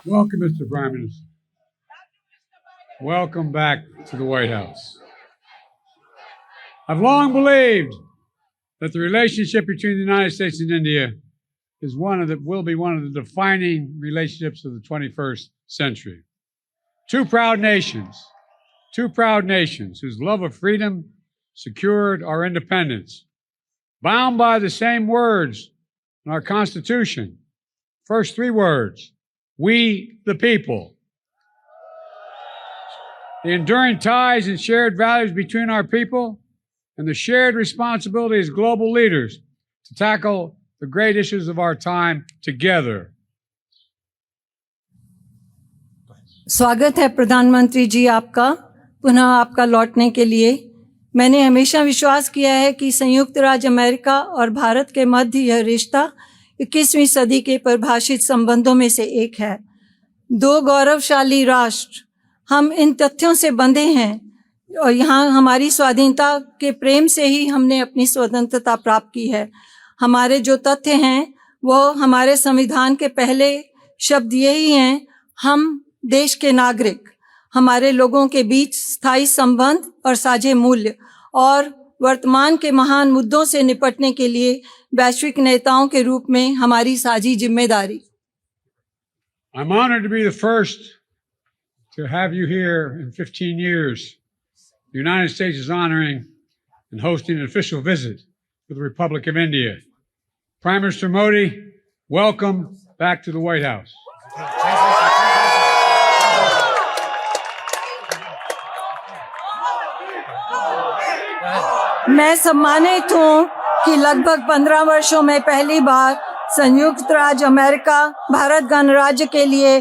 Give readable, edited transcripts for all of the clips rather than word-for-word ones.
Welcome, Mr. Prime Minister. Welcome back to the White House. I've long believed that the relationship between the United States and India will be one of the defining relationships of the 21st century. Two proud nations whose love of freedom secured our independence, bound by the same words in our Constitution. First three words, we the people. The enduring ties and shared values between our people and the shared responsibility as global leaders to tackle the great issues of our time together. स्वागत है प्रधानमंत्री जी आपका पुनः आपका लौटने के लिए। मैंने हमेशा विश्वास किया है कि संयुक्त राज्य अमेरिका और भारत के मध्य यह रिश्ता 21वीं सदी के परिभाषित संबंधों में से एक है। दो गौरवशाली राष्ट्र, हम इन तथ्यों से बंधे हैं और यहाँ हमारी स्वाधीनता के प्रेम से ही हमने अपनी स्वतंत्रता प्राप्त की है। हमारे जो तथ्य हैं वो हमारे संविधान के पहले शब्द यही हैं, हम देश के नागरिक, हमारे लोगों के बीच स्थायी संबंध और साझे मूल्य और वर्तमान के महान मुद्दों से निपटने के लिए वैश्विक नेताओं के रूप में हमारी साझी जिम्मेदारी। I'm honored to be the first to have you here in 15 years. The United States is honoring and hosting an official visit to the Republic of India. Prime Minister Modi, welcome back to the White House. मैं सम्मानित हूँ कि लगभग 15 वर्षों में पहली बार संयुक्त राज्य अमेरिका भारत गणराज्य के लिए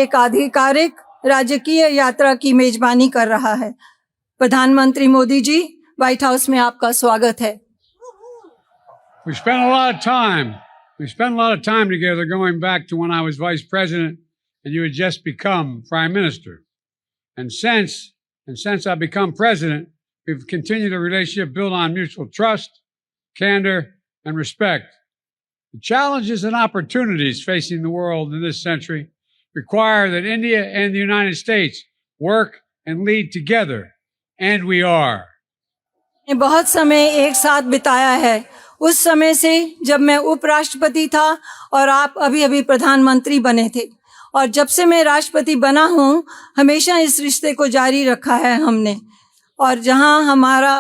एक आधिकारिक राजकीय यात्रा की मेजबानी कर रहा है। प्रधानमंत्री मोदी जी, व्हाइट हाउस में आपका स्वागत है। We spent a lot of time together going back to when I was vice president and you had just become prime minister. And since I've become president, we've continued a relationship built on mutual trust, candor, and respect. The challenges and opportunities facing the world in this century require that India and the United States work and lead together, and we are. बहुत समय एक साथ बिताया है, उस समय से जब मैं उपराष्ट्रपति था और आप अभी प्रधानमंत्री बने थे, और जब से मैं राष्ट्रपति बना हूँ हमेशा इस रिश्ते को जारी रखा है हमने। और जहाँ हमारा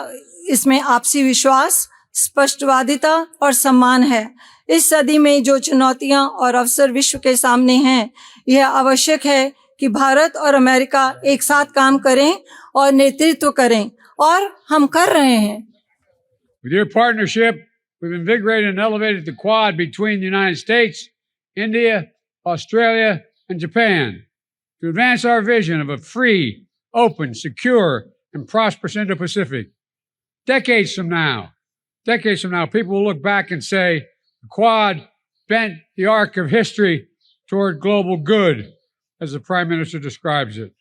इसमें आपसी विश्वास, स्पष्टवादिता और सम्मान है। इस सदी में जो चुनौतियाँ और अवसर विश्व के सामने हैं, यह आवश्यक है कि भारत और अमेरिका एक साथ काम करें और नेतृत्व करें, और हम कर रहे हैं। With your partnership, we've invigorated and elevated the Quad between the United States, India, Australia, and Japan to advance our vision of a free, open, secure, and prosperous Indo-Pacific. Decades from now, people will look back and say, the Quad bent the arc of history toward global good, as the Prime Minister describes it.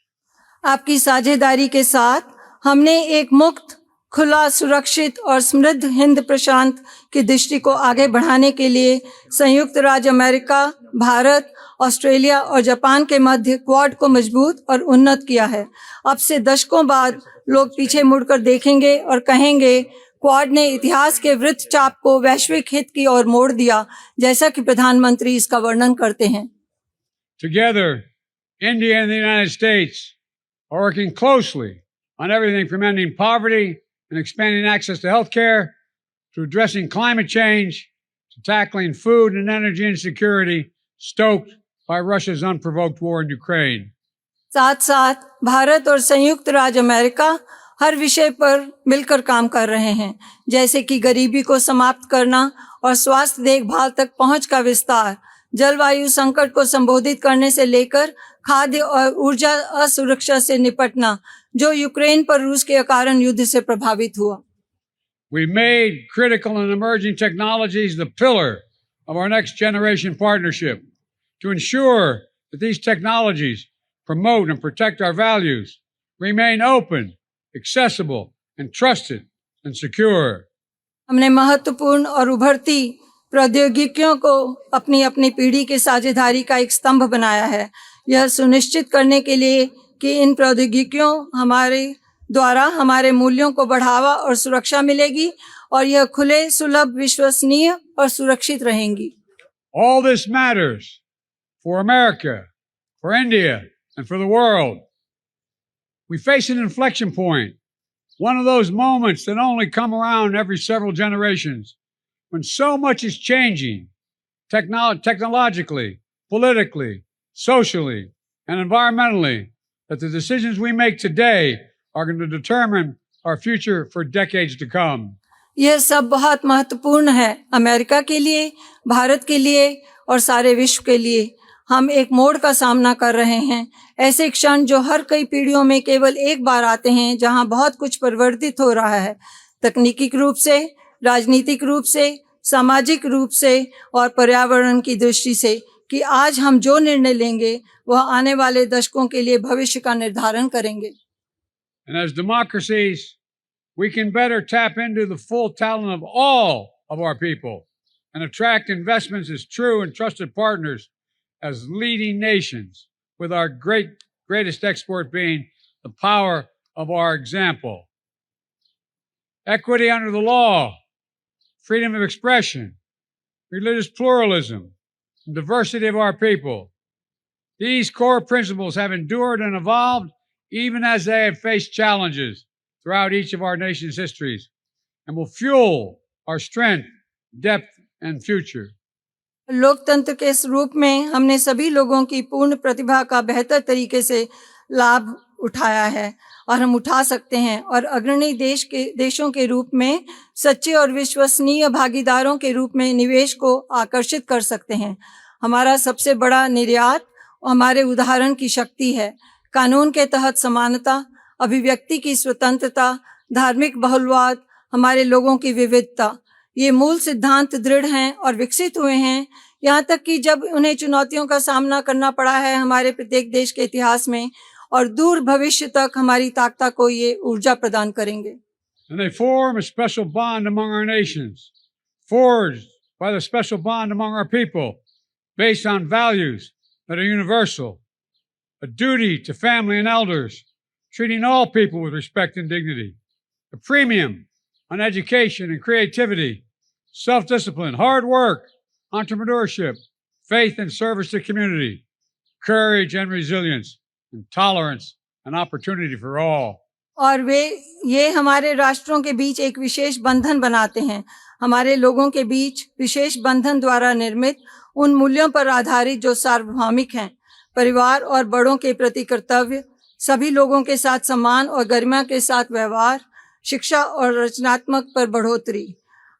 आपकी साझेदारी के साथ हमने एक मुक्त, खुला, सुरक्षित और समृद्ध हिंद प्रशांत की दृष्टि को आगे बढ़ाने के लिए संयुक्त राज्य अमेरिका, भारत, ऑस्ट्रेलिया और जापान के मध्य क्वाड को मजबूत और उन्नत किया है। अब से दशकों बाद लोग पीछे मुड़कर देखेंगे और कहेंगे, क्वाड ने इतिहास के वृत्तचाप को वैश्विक हित की ओर मोड़ दिया, जैसा कि प्रधानमंत्री इसका वर्णन करते हैं। Together, India and the United States are working closely on everything from ending poverty and expanding access to health care, to addressing climate change, to tackling food and energy insecurity stoked by Russia's unprovoked war in Ukraine. साथ साथ भारत और संयुक्त राज्य America हर विषय पर मिलकर काम कर रहे हैं, जैसे कि गरीबी को समाप्त करना और स्वास्थ्य देखभाल तक पहुंच का विस्तार, जलवायु संकट को संबोधित करने से लेकर खाद्य और ऊर्जा असुरक्षा से निपटना, जो यूक्रेन पर रूस के कारण युद्ध से प्रभावित हुआ। We made critical and emerging technologies the pillar of our next generation partnership to ensure that these technologies promote and protect our values, remain open, accessible, and trusted and secure. हमने महत्वपूर्ण और उभरती प्रौद्योगिकियों को अपनी अपनी पीढ़ी के साझेदारी का एक स्तंभ बनाया है। यह सुनिश्चित करने के लिए कि इन प्रौद्योगिकियों हमारे द्वारा हमारे मूल्यों को बढ़ावा और सुरक्षा मिलेगी और यह खुले, सुलभ, विश्वसनीय और सुरक्षित रहेंगी। All this matters for America, for India, and for the world. We face an inflection point, one of those moments that only come around every several generations, when so much is changing technologically, politically, socially, and environmentally, that the decisions we make today are going to determine our future for decades to come. यह सब बहुत महत्वपूर्ण है America के लिए, भारत के लिए और सारे विश्व के लिए। हम एक मोड़ का सामना कर रहे हैं, ऐसे क्षण जो हर कई पीढ़ियों में केवल एक बार आते हैं, जहां बहुत कुछ परिवर्तित हो रहा है, तकनीकी रूप से, राजनीतिक रूप से, सामाजिक रूप से और पर्यावरण की दृष्टि से, कि आज हम जो निर्णय लेंगे वह आने वाले दशकों के लिए भविष्य का निर्धारण करेंगे। And as democracies, we can better tap into the full talent of all of our people and attract investments as true and trusted partners as leading nations, with our greatest export being the power of our example. Equity under the law, freedom of expression, religious pluralism, and diversity of our people. These core principles have endured and evolved even as they have faced challenges throughout each of our nation's histories, and will fuel our strength, depth, and future. लोकतंत्र के इस रूप में हमने सभी लोगों की पूर्ण प्रतिभा का बेहतर तरीके से लाभ उठाया है और हम उठा सकते हैं, और अग्रणी देशों के रूप में सच्चे और विश्वसनीय भागीदारों के रूप में निवेश को आकर्षित कर सकते हैं। हमारा सबसे बड़ा निर्यात हमारे उदाहरण की शक्ति है। कानून के तहत समानता, अभिव्यक्ति की स्वतंत्रता, धार्मिक बहुलवाद, हमारे लोगों की विविधता, ये मूल सिद्धांत दृढ़ हैं और विकसित हुए हैं, यहाँ तक कि जब उन्हें चुनौतियों का सामना करना पड़ा है हमारे प्रत्येक देश के इतिहास में, और दूर भविष्य तक हमारी ताकत को ये ऊर्जा प्रदान करेंगे। And they form a special bond among our nations, forged by the special bond among our people, based on values that are universal, a duty to family and elders, treating all people with respect and dignity, a premium on education and creativity, self-discipline, hard work, entrepreneurship, faith and service to community, courage and resilience, and tolerance and opportunity for all. और ये हमारे राष्ट्रों के बीच एक विशेष बंधन बनाते हैं, हमारे लोगों के बीच विशेष बंधन द्वारा निर्मित उन मूल्यों पर आधारित जो सार्वभौमिक हैं, परिवार और बड़ों के प्रति कर्तव्य, सभी लोगों के साथ सम्मान और गरिमा के साथ व्यवहार, शिक्षा और रचनात्मक पर बढ़ोतरी,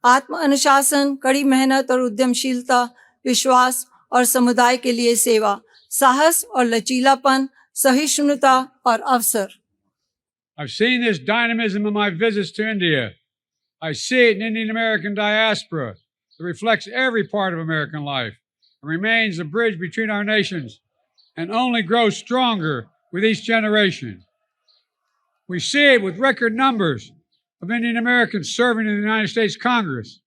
आत्म अनुशासन, कड़ी मेहनत और उद्यमशीलता, विश्वास और समुदाय के लिए सेवा, साहस और लचीलापन, सहिष्णुता और अवसर। I've seen this dynamism in my visits to India. I see it in Indian American diaspora that reflects every part of American life and remains a bridge between our nations and only grows stronger with each generation. We see it with record numbers of Indian Americans serving in the United States Congress.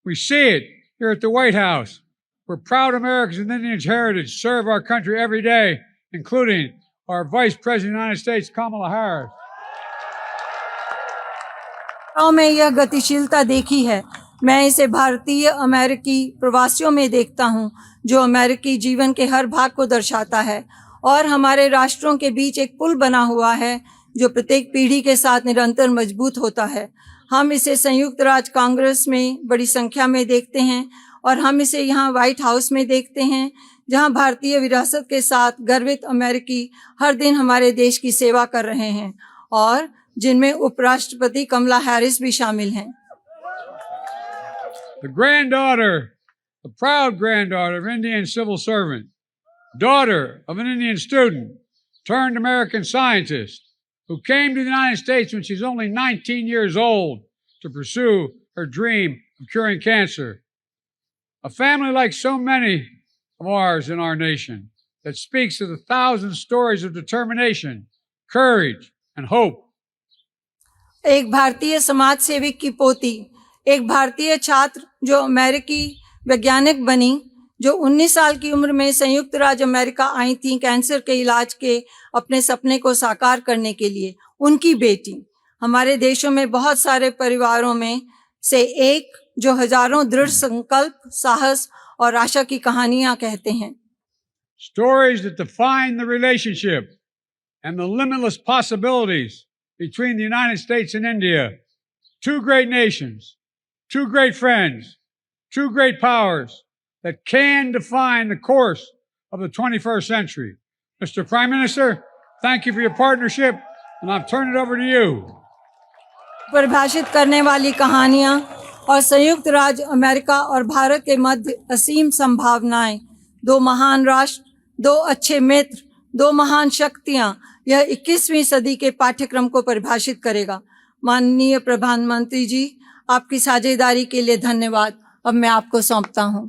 We see it here at the White House, where proud Americans with Indian heritage serve our country every day, including our Vice President of the United States, Kamala Harris. में यह गतिशीलता देखी है। मैं इसे भारतीय अमेरिकी प्रवासियों में देखता हूँ, जो अमेरिकी जीवन के हर भाग को दर्शाता है, और हमारे राष्ट्रों के बीच एक पुल बना हुआ है जो प्रत्येक पीढ़ी के साथ निरंतर मजबूत होता है। हम इसे संयुक्त राज्य कांग्रेस में बड़ी संख्या में देखते हैं, और हम इसे यहाँ व्हाइट हाउस में देखते हैं, जहाँ भारतीय विरासत के साथ गर्वित अमेरिकी हर दिन हमारे देश की सेवा कर रहे हैं, और जिनमें उपराष्ट्रपति कमला हैरिस भी शामिल हैं। The granddaughter, the proud granddaughter of an Indian civil servant, daughter of an Indian student, turned American scientist, who came to the United States when she was only 19 years old to pursue her dream of curing cancer. A family like so many of ours in our nation that speaks of the thousand stories of determination, courage, and hope. एक भारतीय समाज सेवक की पोती, एक भारतीय छात्र जो अमेरिकी वैज्ञानिक बनी, जो 19 साल की उम्र में संयुक्त राज्य अमेरिका आई थी कैंसर के इलाज के अपने सपने को साकार करने के लिए, उनकी बेटी। हमारे देशों में बहुत सारे परिवारों में से एक जो हजारों दृढ़ संकल्प, साहस और आशा की कहानियां कहते हैं। Stories that define the relationship and the limitless possibilities between the United States and India. Two great nations, two great friends, two great powers that can define the course of the 21st century. Mr. Prime Minister, thank you for your partnership, and I'll turn it over to you. परिभाषित करने वाली कहानियां और संयुक्त राज्य America और भारत के मध्य असीम संभावनाएं, दो महान राष्ट्र, दो अच्छे मित्र, दो महान शक्तियां, यह 21वीं सदी के पाठ्यक्रम को परिभाषित करेगा। माननीय प्रधानमंत्री जी, आपकी साझेदारी के लिए धन्यवाद। अब मैं आपको सौंपता हूं।